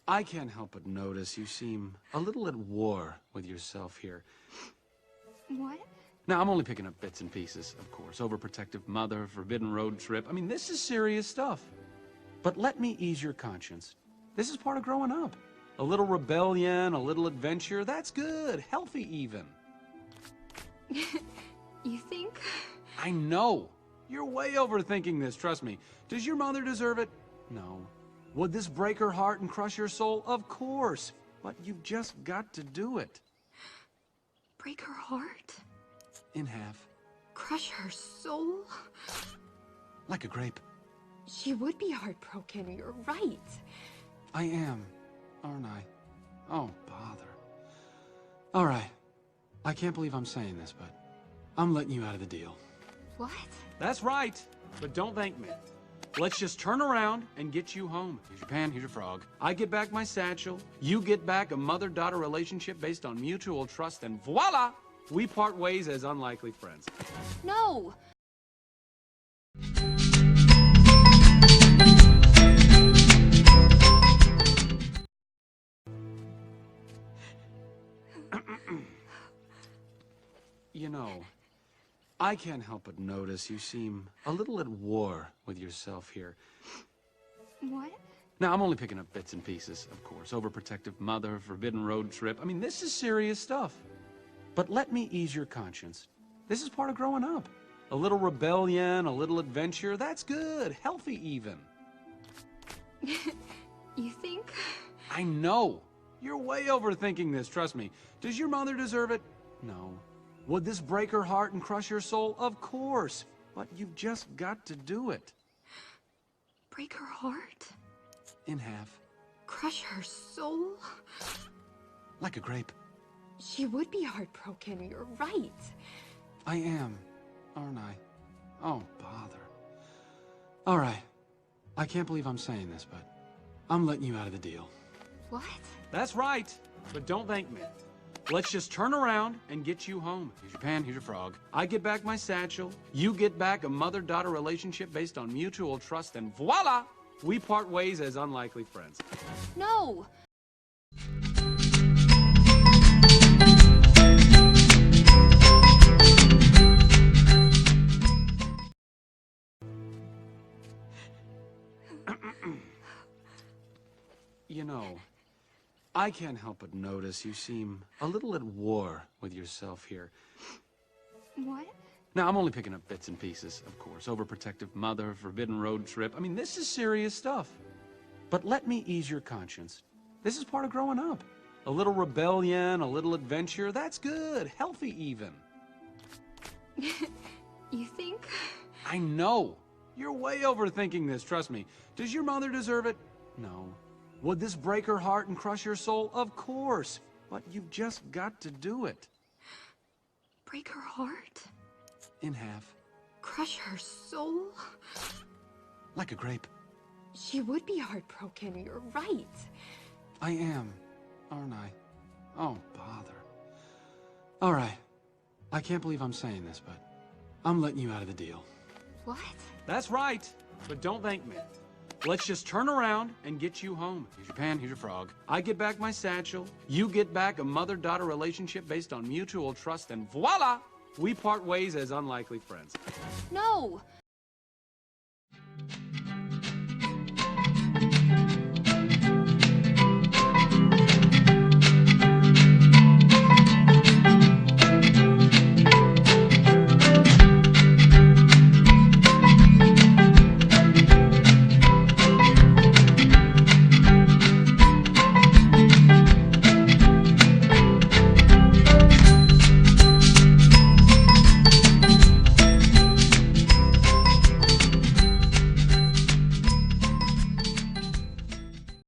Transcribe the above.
I can't help but notice you seem a little at war with yourself here. What? Now, I'm only picking up bits and pieces, of course. Overprotective mother, forbidden road trip. I mean, this is serious stuff. But let me ease your conscience. This is part of growing up. A little rebellion, a little adventure, that's good. Healthy, even. You think? I know. You're way overthinking this, trust me. Does your mother deserve it? No. Would this break her heart and crush her soul? Of course. But you've just got to do it. Break her heart? In half. Crush her soul? Like a grape. She would be heartbroken, you're right. I am, aren't I? Oh, bother. All right. I can't believe I'm saying this, but I'm letting you out of the deal. What? That's right. But don't thank me. Let's just turn around and get you home. Here's your pan, here's your frog. I get back my satchel. You get back a mother-daughter relationship based on mutual trust, and voila! We part ways as unlikely friends. No! You know, I can't help but notice you seem a little at war with yourself here. What? Now, I'm only picking up bits and pieces, of course. Overprotective mother, forbidden road trip. I mean, this is serious stuff. But let me ease your conscience. This is part of growing up. A little rebellion, a little adventure, that's good. Healthy, even. You think? I know. You're way overthinking this, trust me. Does your mother deserve it? No. Would this break her heart and crush her soul? Of course. But you've just got to do it. Break her heart? In half. Crush her soul? Like a grape. She would be heartbroken, you're right. I am, aren't I? Oh, bother. All right. I can't believe I'm saying this, but I'm letting you out of the deal. What? That's right. But don't thank me. Let's just turn around and get you home. Here's your pan, here's your frog. I get back my satchel. You get back a mother-daughter relationship based on mutual trust, and voila! We part ways as unlikely friends. No! You know, I can't help but notice you seem a little at war with yourself here. What? Now, I'm only picking up bits and pieces, of course. Overprotective mother, forbidden road trip. I mean, this is serious stuff. But let me ease your conscience. This is part of growing up. A little rebellion, a little adventure, that's good. Healthy, even. You think? I know. You're way overthinking this, trust me. Does your mother deserve it? No. Would this break her heart and crush her soul? Of course. But you've just got to do it. Break her heart? In half. Crush her soul? Like a grape. She would be heartbroken, you're right. I am, aren't I? Oh, bother. All right. I can't believe I'm saying this, but I'm letting you out of the deal. What? That's right. But don't thank me. Let's just turn around and get you home. Here's your pan, here's your frog. I get back my satchel. You get back a mother-daughter relationship based on mutual trust, and voila! We part ways as unlikely friends. No!